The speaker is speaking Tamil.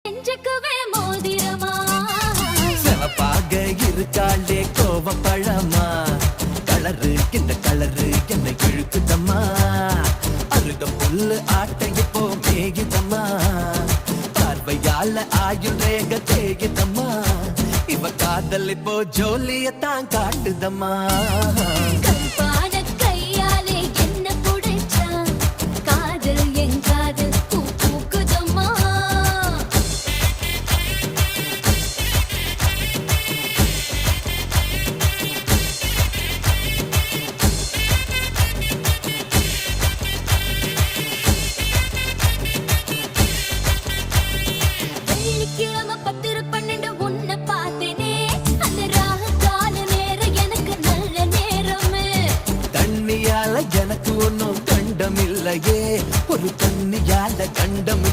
நெஞ்சுக்குவே மோதிரமா சிவப்பாக இருக்காளே கோவப்பழமா கலரு இந்த கலரு என்னை இழுக்குதம்மா அருக புல்லு ஆட்டை இப்போ மேகிதம்மா பார்வையால ஆயுள் ரேக தேகிதம்மா இவ காதல் இப்போ ஜோலியத்தான் காட்டுதம்மா கல்பான கையாலே என்ன புடிச்சா காதல் என் காதல் பூ பூக்குதம்மா வெள்ளிக்கிழமை 10-12 உன்னை பார்த்தேனே அந்த ராக கால நேரம் எனக்கு நல்ல நேரமே தண்ணியால எனக்கு ஒன்னும் கண்டம் இல்லையே ஒரு தண்ணியால கண்டம்